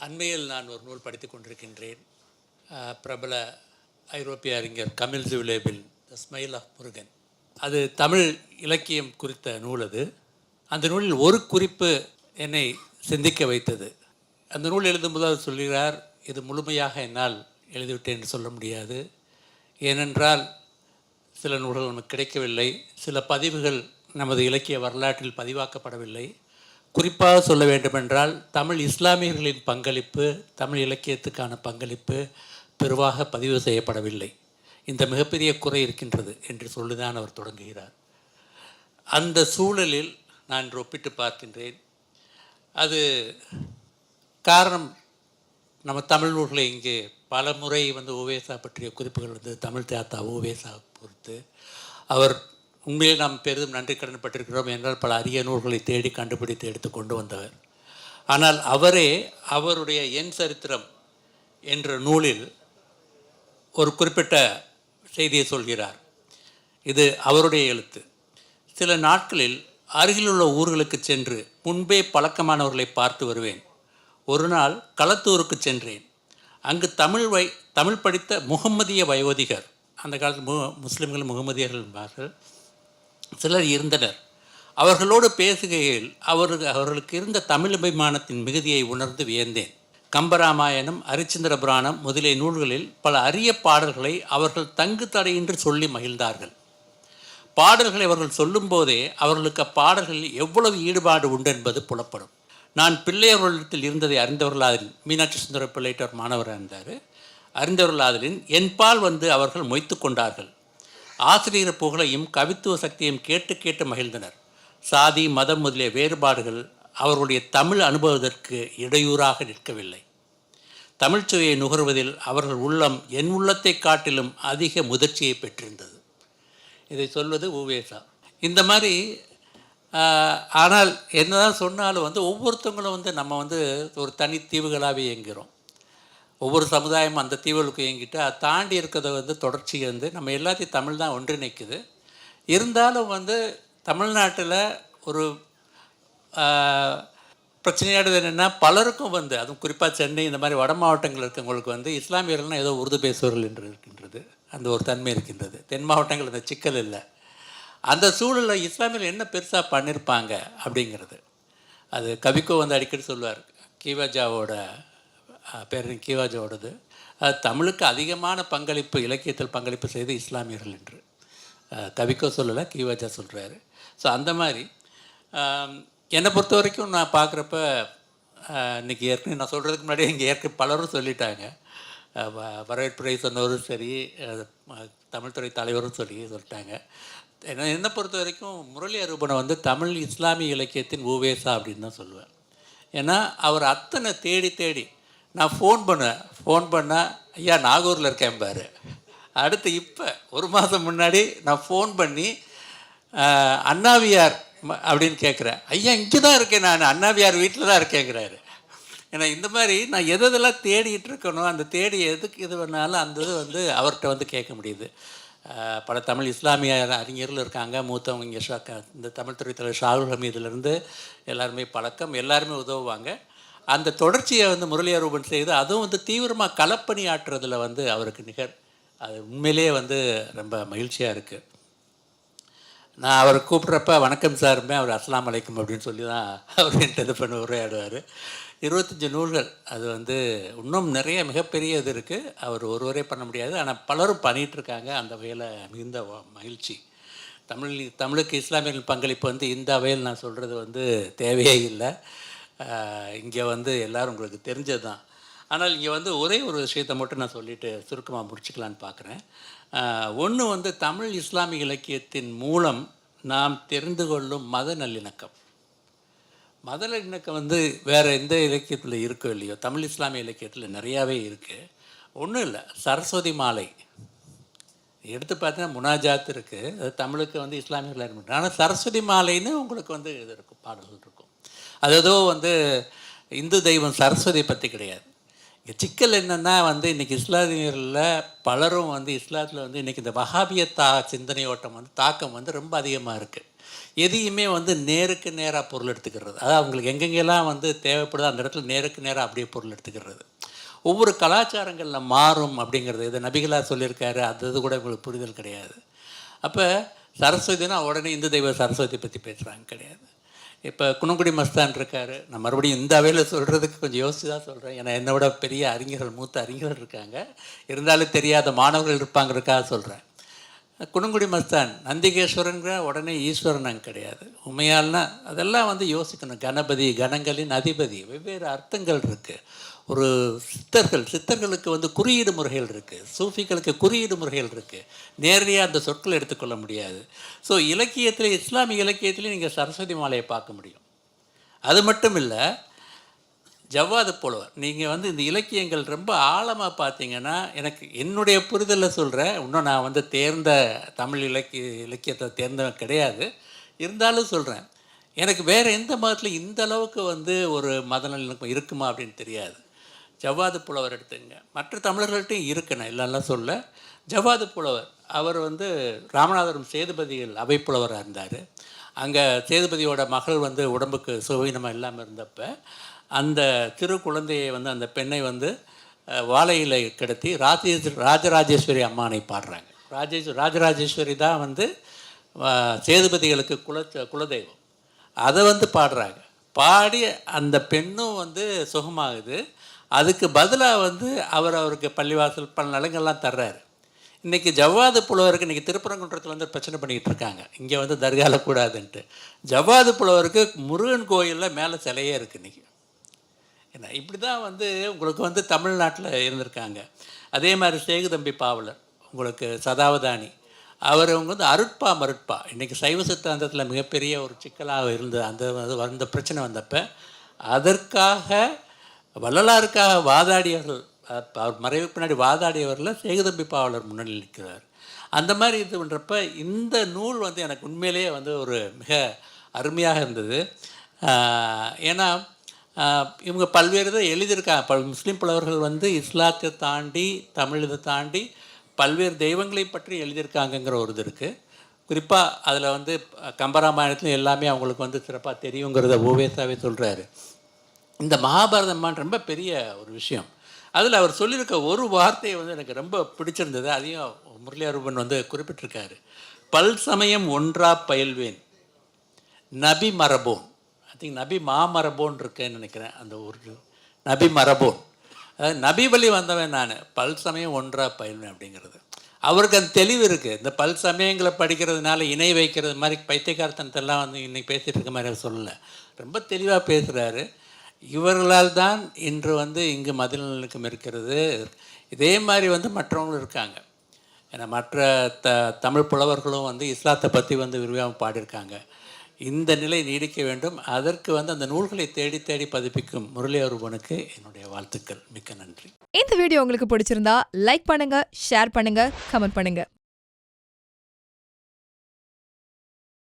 அண்மையில் நான் ஒரு நூல் படித்து கொண்டிருக்கின்றேன். பிரபல ஐரோப்பிய அறிஞர் கமில் ஜுவிலேபில் த ஸ்மைல் ஆஃப் முருகன். அது தமிழ் இலக்கியம் குறித்த நூல். அது அந்த நூலில் ஒரு குறிப்பு என்னை சிந்திக்க வைத்தது. அந்த நூல் எழுதும்போது அவர் சொல்கிறார், இது முழுமையாக என்னால் எழுதிவிட்டேன் என்று சொல்ல முடியாது. ஏனென்றால் சில நூல்கள் நமக்கு கிடைக்கவில்லை, சில பதிவுகள் நமது இலக்கிய வரலாற்றில் பதிவாக்கப்படவில்லை. குறிப்பாக சொல்ல வேண்டுமென்றால் தமிழ் இஸ்லாமியர்களின் பங்களிப்பு, தமிழ் இலக்கியத்துக்கான பங்களிப்பு பெருவாக பதிவு செய்யப்படவில்லை. இந்த மிகப்பெரிய குறை இருக்கின்றது என்று சொல்லிதான் அவர் தொடங்குகிறார். அந்த சூழலில் நான் ஒப்பிட்டு பார்க்கின்றேன். அது காரணம், நம்ம தமிழ் நூல்களை இங்கே பல முறை ஓவேசா பற்றிய குறிப்புகள் தமிழ் தாத்தா ஓவேசா பொறுத்து அவர் உண்மையில் நாம் பெரிதும் நன்றி கடன் பட்டிருக்கிறோம். என்றால் பல அரிய நூல்களை தேடி கண்டுபிடித்து எடுத்து கொண்டு வந்தவர். ஆனால் அவரே அவருடைய என் சரித்திரம் என்ற நூலில் ஒரு குறிப்பிட்ட செய்தியை சொல்கிறார். இது அவருடைய எழுத்து. சில நாட்களில் அருகிலுள்ள ஊர்களுக்கு சென்று முன்பே பழக்கமானவர்களை பார்த்து வருவேன். ஒரு நாள் களத்தூருக்கு சென்றேன். அங்கு தமிழ் படித்த முகம்மதிய வயோதிகர், அந்த காலத்தில் முஸ்லிம்கள் முகமதியர்கள் என்பார்கள், சிலர் இருந்தனர். அவர்களோடு பேசுகையில் அவர்களுக்கு இருந்த தமிழ் அபிமானத்தின் மிகுதியை உணர்ந்து வியந்தேன். கம்பராமாயணம், அரிச்சந்திர புராணம் முதலிய நூல்களில் பல அரிய பாடல்களை அவர்கள் தங்கு தடையின்றி சொல்லி மகிழ்ந்தார்கள். பாடல்களை அவர்கள் சொல்லும்போதே அவர்களுக்கு அப்பாடல்களில் எவ்வளவு ஈடுபாடு உண்டு என்பது புலப்படும். நான் பிள்ளையவர்களிடத்தில் இருந்ததை அறிந்தவர்களாதலின், மீனாட்சி சுந்தர பிள்ளையிட்ட மாணவராக இருந்தார், அறிந்தவர்களாதலின் என்பால் அவர்கள் மொய்த்து கொண்டார்கள். ஆசிரியர் புகழையும் கவித்துவ சக்தியையும் கேட்டு கேட்டு மகிழ்ந்தனர். சாதி மதம் முதலிய வேறுபாடுகள் அவர்களுடைய தமிழ் அனுபவத்திற்கு இடையூறாக நிற்கவில்லை. தமிழ்ச்சுவையை நுகர்வதில் அவர்கள் உள்ளம் என் உள்ளத்தை காட்டிலும் அதிக முதிர்ச்சியை பெற்றிருந்தது. இதை சொல்வது உவேசா. இந்த மாதிரி ஆனால் என்னதான் சொன்னாலும் ஒவ்வொருத்தவங்களும் நம்ம ஒரு தனி தீவுகளாகவே இயங்குகிறோம். ஒவ்வொரு சமுதாயமும் அந்த தீவுகளுக்கு இயங்கிட்டு அதை தாண்டி இருக்கிறத தொடர்ச்சி நம்ம எல்லாத்தையும் தமிழ் தான் ஒன்றிணைக்குது. இருந்தாலும் தமிழ்நாட்டில் ஒரு பிரச்சனையானது என்னென்னா, பலருக்கும் அதுவும் குறிப்பாக சென்னை இந்த மாதிரி வட மாவட்டங்கள் இருக்கவங்களுக்கு இஸ்லாமியர்கள்னால் ஏதோ உருது பேசுவர்கள் என்று இருக்கின்றது, அந்த ஒரு தன்மை இருக்கின்றது. தென் மாவட்டங்கள் அந்த சிக்கல் இல்லை. அந்த சூழலில் இஸ்லாமியர்கள் என்ன பெருசாக பண்ணியிருப்பாங்க அப்படிங்கிறது அது கவிக்கோ அடிக்கடி சொல்லுவார். கீவாஜாவோட பேரன் கீவாஜாவோடது, அது தமிழுக்கு அதிகமான பங்களிப்பு, இலக்கியத்தில் பங்களிப்பு செய்து இஸ்லாமியர்கள் என்று கவிக்கோ சொல்லலை, கீவாஜா சொல்கிறாரு. ஸோ அந்த மாதிரி என்னை பொறுத்த வரைக்கும் நான் பார்க்குறப்ப இன்றைக்கி ஏற்கனவே நான் சொல்கிறதுக்கு முன்னாடி இங்கே ஏற்கனவே பலரும் சொல்லிட்டாங்க. வரவேற்புரை சொன்னவரும் சரி, தமிழ்துறை தலைவரும் சொல்லிட்டாங்க. என்னை பொறுத்த வரைக்கும் முரளி அரூபனை தமிழ் இஸ்லாமிய இலக்கியத்தின் உவேசா அப்படின்னு தான் சொல்லுவேன். ஏன்னா அவர் அத்தனை தேடி நான் ஃபோன் பண்ணால் ஐயா நாகூரில் இருக்கேன் பாரு. அடுத்து இப்போ ஒரு மாதம் முன்னாடி நான் ஃபோன் பண்ணி அண்ணாவியார் அப்படின்னு கேட்குறேன். ஐயா இங்கே தான் இருக்கேன், நான் அண்ணாவியார் வீட்டில் தான் இருக்கேங்கிறாரு. ஏன்னா இந்த மாதிரி நான் எதெல்லாம் தேடிகிட்டு இருக்கணும், அந்த தேடி எதுக்கு இது பண்ணாலும் அந்த இது அவர்கிட்ட கேட்க முடியுது. பல தமிழ் இஸ்லாமிய அறிஞர்கள் இருக்காங்க, மூத்தவங்க இங்கே இந்த தமிழ் துறை தலைவர் ஷாகுல் ஹமீதுலேருந்து எல்லாருமே பழக்கம், எல்லாருமே உதவுவாங்க. அந்த தொடர்ச்சியை முரளி அரூபன் செய்து அதுவும் தீவிரமாக களப்பணி ஆற்றுறதில் அவருக்கு நிகர். அது உண்மையிலே ரொம்ப மகிழ்ச்சியாக இருக்குது. நான் அவரை கூப்பிட்றப்ப வணக்கம் சாருமே, அவர் அஸ்லாம் அலைக்கும் அப்படின்னு சொல்லி தான் அவர் இது பண்ண உரையாடுவார். 25 நூல்கள், அது இன்னும் நிறைய மிகப்பெரிய இது இருக்குது. அவர் ஒருவரே பண்ண முடியாது, ஆனால் பலரும் பண்ணிகிட்ருக்காங்க. அந்த வகையில் மிகுந்த மகிழ்ச்சி. தமிழுக்கு இஸ்லாமியர்கள் பங்களிப்பு இந்த வகையில் நான் சொல்கிறது தேவையே இல்லை. இங்கே எல்லோரும் உங்களுக்கு தெரிஞ்சது தான். ஆனால் இங்கே ஒரே ஒரு விஷயத்தை மட்டும் நான் சொல்லிவிட்டு சுருக்கமாக முடிச்சுக்கலான்னு பார்க்குறேன். ஒன்று தமிழ் இஸ்லாமிய இலக்கியத்தின் மூலம் நாம் தெரிந்து கொள்ளும் மத நல்லிணக்கம். மத நல்லிணக்கம் வேறு எந்த இலக்கியத்தில் இருக்கோ இல்லையோ, தமிழ் இஸ்லாமிய இலக்கியத்தில் நிறையாவே இருக்குது. ஒன்றும் இல்லை, சரஸ்வதி மாலை எடுத்து பார்த்தீங்கன்னா முனாஜாத் இருக்குது, அது தமிழுக்கு இஸ்லாமியர்கள் இருக்க. ஆனால் சரஸ்வதி மாலைன்னு உங்களுக்கு இது இருக்கும், பாடல்கள் இருக்கும். அது ஏதோ இந்து தெய்வம் சரஸ்வதியை பற்றி கிடையாது. இங்கே சிக்கல் என்னென்னா இன்றைக்கி இஸ்லாமியர்களில் பலரும் இஸ்லாத்தில் இன்றைக்கி இந்த வஹாபிய சிந்தனை ஓட்டம் தாக்கம் ரொம்ப அதிகமாக இருக்குது. எதையுமே வந்து நேருக்கு நேராக பொருள் எடுத்துக்கிறது. அதாவது அவங்களுக்கு எங்கெங்கெல்லாம் வந்து தேவைப்படுதோ அந்த இடத்துல நேருக்கு நேராக அப்படியே பொருள் எடுத்துக்கிறது. ஒவ்வொரு கலாச்சாரங்களில் மாறும் அப்படிங்கிறது இதை நபிகளார் சொல்லியிருக்காரு. அது கூட உங்களுக்கு புரிதல் கிடையாது. அப்போ சரஸ்வதினா உடனே இந்து தெய்வ சரஸ்வதி பற்றி பேசுகிறாங்க கிடையாது. இப்போ குணங்குடி மஸ்தான் இருக்கார். நான் மறுபடியும் இந்த அவையில் சொல்கிறதுக்கு கொஞ்சம் யோசித்து தான் சொல்கிறேன். ஏன்னா என்னை விட பெரிய அறிஞர்கள், மூத்த அறிஞர்கள் இருக்காங்க. இருந்தாலும் தெரியாத மாணவர்கள் இருப்பாங்கிறதுக்காக சொல்கிறேன். குணங்குடி மஸ்தான் நந்திகேஸ்வரங்கிற உடனே ஈஸ்வரன் அங்கே கிடையாது. உண்மையால்னா அதெல்லாம் வந்து யோசிக்கணும். கணபதி, கணங்களின் அதிபதி, வெவ்வேறு அர்த்தங்கள் இருக்குது. ஒரு சித்தர்களுக்கு வந்து குறியீடு முறைகள் இருக்குது. சூஃபிகளுக்கு குறியீடு முறைகள் இருக்குது. நேரடியாக அந்த சொற்களை எடுத்துக்கொள்ள முடியாது. ஸோ இலக்கியத்தில், இஸ்லாமிய இலக்கியத்திலையும் நீங்கள் சரஸ்வதி மாலையை பார்க்க முடியும். அது மட்டும் இல்லை, ஜவ்வாது புலவர் நீங்கள் வந்து இந்த இலக்கியங்கள் ரொம்ப ஆழமாக பார்த்தீங்கன்னா, எனக்கு என்னுடைய புரிதலில் சொல்கிறேன். இன்னும் நான் வந்து தேர்ந்த தமிழ் இலக்கியத்தை தேர்ந்தவன் கிடையாது. இருந்தாலும் சொல்கிறேன், எனக்கு வேறு எந்த மதத்தில் இந்த அளவுக்கு வந்து ஒரு மத நல்லிணக்கம் இருக்குமா அப்படின்னு தெரியாது. ஜவ்வாது புலவர் எடுத்துங்க. மற்ற தமிழர்கள்ட்டையும் இருக்கு, நான் இல்லைலாம் சொல்ல. ஜவ்வாது புலவர் அவர் வந்து ராமநாதபுரம் சேதுபதிகள் அவை புலவராக இருந்தார். அங்கே சேதுபதியோட மகள் வந்து உடம்புக்கு சுகவீனமாக இல்லாமல் இருந்தப்போ அந்த சிறு குழந்தையை வந்து, அந்த பெண்ணை வந்து வாழையில கிடத்தி ராஜராஜேஸ்வரி அம்மானை பாடுறாங்க. ராஜராஜேஸ்வரி தான் வந்து சேதுபதிகளுக்கு குலதெய்வம். அதை வந்து பாடுறாங்க. பாடி அந்த பெண்ணும் வந்து சுகமாகுது. அதுக்கு பதிலாக வந்து அவருக்கு பள்ளிவாசல் பல நலங்கள்லாம் தர்றாரு. இன்றைக்கி ஜவ்வாது புலவருக்கு இன்றைக்கி திருப்பரங்குன்றத்தில் வந்து பிரச்சனை பண்ணிக்கிட்டு இருக்காங்க. இங்கே வந்து தர்கால கூடாதுன்ட்டு. ஜவ்வாது புலவருக்கு முருகன் கோயிலில் மேலே சிலையே இருக்குது இன்றைக்கி. ஏன்னா இப்படி தான் வந்து உங்களுக்கு வந்து தமிழ்நாட்டில் இருந்திருக்காங்க. அதே மாதிரி சேகுதம்பி பாவலர், உங்களுக்கு சதாவதானி, அவங்க வந்து அருட்பா இன்றைக்கி சைவ சித்தாந்தத்தில் மிகப்பெரிய ஒரு சிக்கலாக இருந்தது. அந்த பிரச்சனை வந்தப்போ அதற்காக வள்ளலாருக்காக வாதாடியவர்கள், அவர் மறைவுக்கு பின்னாடி வாதாடியவரில் சேகுதம்பி பாவலர் முன்னணியில் நிற்கிறார். அந்த மாதிரி இது பண்ணுறப்ப இந்த நூல் வந்து எனக்கு உண்மையிலேயே வந்து ஒரு மிக அருமையாக இருந்தது. ஏன்னா இவங்க பல்வேறு இதை எழுதியிருக்காங்க. முஸ்லீம் புலவர்கள் வந்து இஸ்லாத்தை தாண்டி, தமிழ் இதை தாண்டி பல்வேறு தெய்வங்களை பற்றி எழுதியிருக்காங்கங்கிற ஒரு இது இருக்குது. குறிப்பாக அதில் வந்து கம்பராமாயணத்துலையும் எல்லாமே அவங்களுக்கு வந்து சிறப்பாக தெரியுங்கிறத ஓவேசாவே சொல்கிறாரு. இந்த மகாபாரதமான ரொம்ப பெரிய ஒரு விஷயம். அதில் அவர் சொல்லியிருக்க ஒரு வார்த்தையை வந்து எனக்கு ரொம்ப பிடிச்சிருந்தது. அதையும் முரளியாரூபன் வந்து குறிப்பிட்டிருக்காரு. பல் சமயம் ஒன்றா பயில்வேன் நபி மரபோன். ஐ திங்க் நபி மாமரபோன் இருக்கேன்னு நினைக்கிறேன். அந்த ஒரு நபி மரபோன், அதாவது நபி வழி வந்தவன் நான், பல் சமயம் ஒன்றா பயில்வேன் அப்படிங்கிறது. அவருக்கு அந்த தெளிவு இருக்குது. இந்த பல் சமயங்களை படிக்கிறதுனால இணை வைக்கிறது மாதிரி பைத்தியக்காரத்தனத்தெல்லாம் வந்து இன்றைக்கி பேசிகிட்டு இருக்க மாதிரி சொல்லலை. ரொம்ப தெளிவாக பேசுகிறாரு. இவர்களால் தான் இன்று வந்து இங்கு மத நல்லிணக்கம் இருக்கிறது. இதே மாதிரி வந்து மற்றவங்களும் இருக்காங்க. ஏன்னா மற்ற தமிழ் புலவர்களும் வந்து இஸ்லாத்தை பற்றி வந்து விரிவாக பாடியிருக்காங்க. இந்த நிலை நீடிக்க வேண்டும். அதற்கு வந்து அந்த நூல்களை தேடி தேடி பதிப்பிக்கும் முரளியாரூபனுக்கு என்னுடைய வாழ்த்துக்கள். மிக்க நன்றி. இந்த வீடியோ உங்களுக்கு பிடிச்சிருந்தா லைக் பண்ணுங்க, ஷேர் பண்ணுங்க, கமெண்ட் பண்ணுங்க.